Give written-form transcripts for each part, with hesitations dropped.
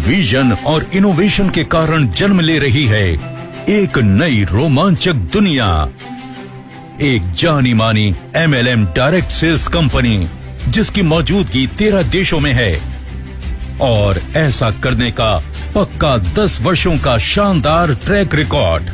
Vision और innovation के कारण जन्म ले रही है एक नई रोमांचक दुनिया। एक जानी मानी MLM डायरेक्ट सेल्स कंपनी जिसकी मौजूदगी 13 देशों में है और ऐसा करने का पक्का 10 वर्षों का शानदार track record.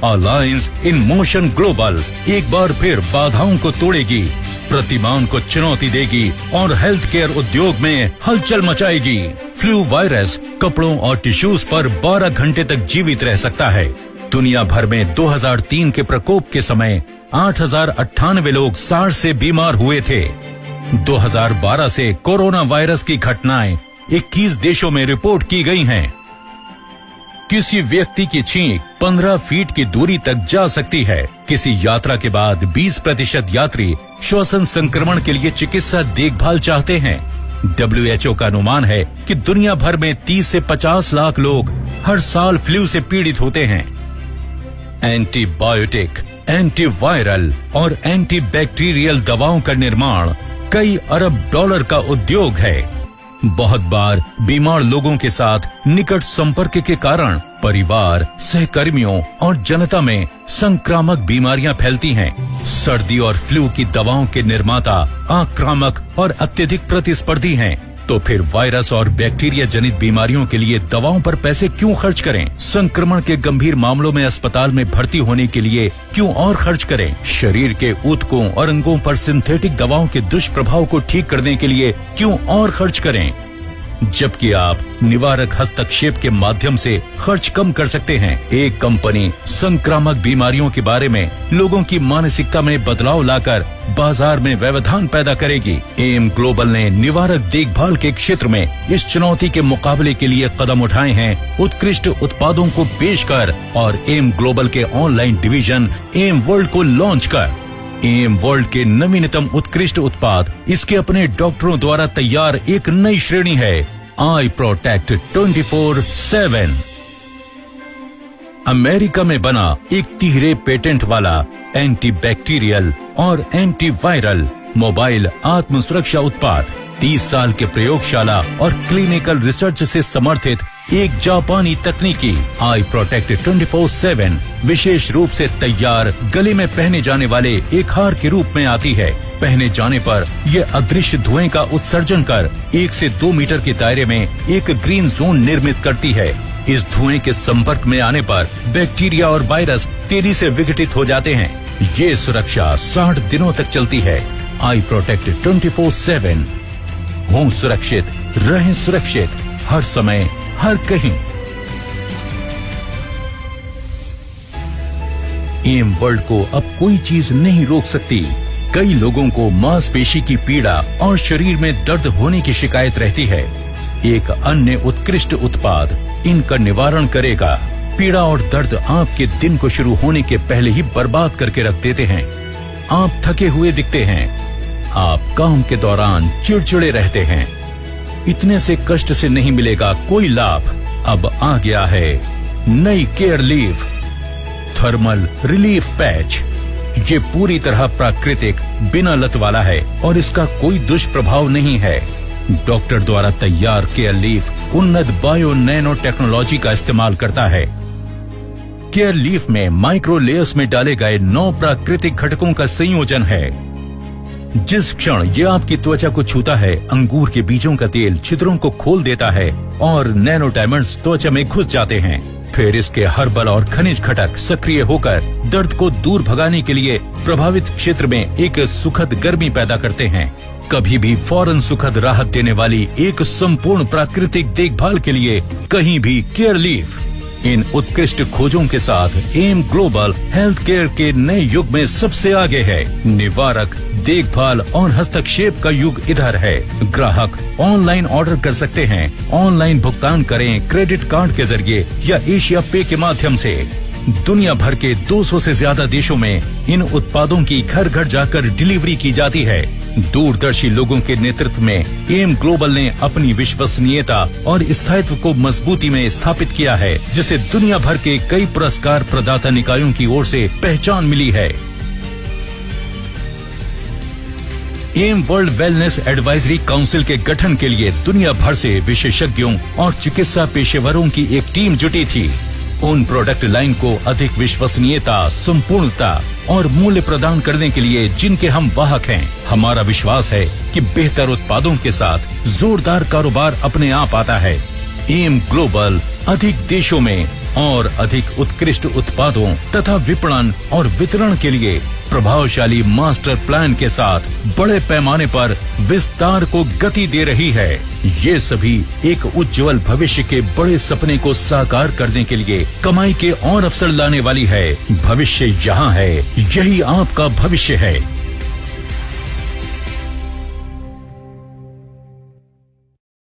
Alliance in motion global एक बार फिर बाधाओं को तोड़ेगी, प्रतिमान को चुनौती देगी और हेल्थ केयर उद्योग में हलचल मचाएगी। फ्लू वायरस कपड़ों और टिश्यूज पर 12 घंटे तक जीवित रह सकता है। दुनिया भर में 2003 के प्रकोप के समय 8,098 लोग सार्स से बीमार हुए थे। 2012 से कोरोना वायरस की घटनाएं 21 देशों में रिपोर्ट की गई हैं। किसी व्यक्ति की छींक 15 फीट की दूरी तक जा सकती है। किसी यात्रा के बाद 20% यात्री श्वसन संक्रमण के लिए चिकित्सा देखभाल चाहते हैं। WHO का अनुमान है कि दुनिया भर में 30 से 50 लाख लोग हर साल फ्लू से पीड़ित होते हैं। एंटीबायोटिक, एंटीवायरल और एंटीबैक्टीरियल दवाओं का निर्माण कई अरब डॉलर का उद्योग है। बहुत बार बीमार लोगों के साथ निकट संपर्क के कारण परिवार, सहकर्मियों और जनता में संक्रामक बीमारियां फैलती हैं। सर्दी और फ्लू की दवाओं के निर्माता आक्रामक और अत्यधिक प्रतिस्पर्धी हैं। तो फिर वायरस और बैक्टीरिया जनित बीमारियों के लिए दवाओं पर पैसे क्यों खर्च करें? संक्रमण के गंभीर मामलों में अस्पताल में भर्ती होने के लिए क्यों और खर्च करें? शरीर के ऊतकों और अंगों पर सिंथेटिक दवाओं के दुष्प्रभाव को ठीक करने के लिए क्यों और खर्च करें? जबकि आप निवारक हस्तक्षेप के माध्यम से खर्च कम कर सकते हैं। एक कंपनी संक्रामक बीमारियों के बारे में लोगों की मानसिकता में बदलाव लाकर बाजार में व्यवधान पैदा करेगी। एम ग्लोबल ने निवारक देखभाल के क्षेत्र में इस चुनौती के मुकाबले के लिए कदम उठाए हैं, उत्कृष्ट उत्पादों को पेश कर और एम ग्लोबल के ऑनलाइन डिवीजन एम वर्ल्ड को लॉन्च कर। एम वर्ल्ड के नवीनतम उत्कृष्ट उत्पाद इसके अपने डॉक्टरों द्वारा तैयार एक नई श्रेणी है, आई प्रोटेक्ट 24/7। अमेरिका में बना एक तिहरे पेटेंट वाला एंटीबैक्टीरियल और एंटीवायरल मोबाइल आत्म सुरक्षा उत्पाद 30 साल के प्रयोगशाला और क्लिनिकल रिसर्च से समर्थित एक जापानी तकनीकी आई प्रोटेक्ट 24/7 विशेष रूप से तैयार गले में पहने जाने वाले एक हार के रूप में आती है। पहने जाने पर यह अदृश्य धुएं का उत्सर्जन कर 1 से 2 मीटर के दायरे में एक ग्रीन जोन निर्मित करती है। इस धुएं के संपर्क में आने पर बैक्टीरिया और वायरस तेजी से विघटित हो जाते हैं। ये सुरक्षा 60 दिनों तक चलती है। आई प्रोटेक्ट 24/7। हों सुरक्षित, रहें सुरक्षित, हर समय, हर कहीं। एम वर्ल्ड को अब कोई चीज नहीं रोक सकती। कई लोगों को मांसपेशी की पीड़ा और शरीर में दर्द होने की शिकायत रहती है। एक अन्य उत्कृष्ट उत्पाद इनका निवारण करेगा। पीड़ा और दर्द आपके दिन को शुरू होने के पहले ही बर्बाद करके रख देते हैं। आप थके हुए दिखते हैं, आप काम के दौरान चिड़चिड़े रहते हैं। इतने से कष्ट से नहीं मिलेगा कोई लाभ। अब आ गया है नई care leave thermal relief patch. ये पूरी तरह प्राकृतिक, बिना लत वाला है और इसका कोई दुष्प्रभाव नहीं है। डॉक्टर द्वारा तैयार केयर लीफ उन्नत बायो नैनो टेक्नोलॉजी का इस्तेमाल करता है। केयर लीफ में माइक्रो लेयर्स में डाले गए 9 प्राकृतिक घटकों का संयोजन है। जिस क्षण यह आपकी त्वचा को छूता है, अंगूर के बीजों का तेल छिद्रों को खोल देता है और नैनो डायमंड्स त्वचा में घुस जाते हैं। फिर इसके हर्बल और खनिज घटक सक्रिय होकर दर्द को दूर भगाने के लिए प्रभावित क्षेत्र में एक सुखद गर्मी पैदा करते हैं। कभी भी फौरन सुखद राहत देने वाली एक संपूर्ण प्राकृतिक देखभाल के लिए कहीं भी केयर लीफ। इन उत्कृष्ट खोजों के साथ एम ग्लोबल हेल्थ केयर के नए युग में सबसे आगे है। निवारक, देखभाल और हस्तक्षेप का युग इधर है। ग्राहक ऑनलाइन ऑर्डर कर सकते हैं। ऑनलाइन भुगतान करें क्रेडिट कार्ड के जरिए या एशिया पे के माध्यम से। दुनिया भर के 200 से ज्यादा देशों में इन उत्पादों की घर घर जाकर डिलीवरी की जाती है। दूरदर्शी लोगों के नेतृत्व में एम ग्लोबल ने अपनी विश्वसनीयता और स्थायित्व को मजबूती में स्थापित किया है, जिसे दुनिया भर के कई पुरस्कार प्रदाता निकायों की ओर से पहचान मिली है। M world wellness advisory council के गठन के लिए दुनिया भर से विशेषज्ञों और चिकित्सा पेशेवरों की एक टीम जुटी थी। उन प्रोडक्ट लाइन को अधिक विश्वसनीयता, संपूर्णता और मूल्य प्रदान करने के लिए जिनके हम वाहक हैं, हमारा विश्वास है कि बेहतर उत्पादों के साथ जोरदार कारोबार अपने आप आता है। एम ग्लोबल अधिक देशों में और अधिक उत्कृष्ट उत्पादों तथा विपणन और वितरण के लिए प्रभावशाली मास्टर प्लान के साथ बड़े पैमाने पर विस्तार को गति दे रही है। ये सभी एक उज्जवल भविष्य के बड़े सपने को साकार करने के लिए कमाई के और अवसर लाने वाली है। भविष्य यहाँ है, यही आपका भविष्य है।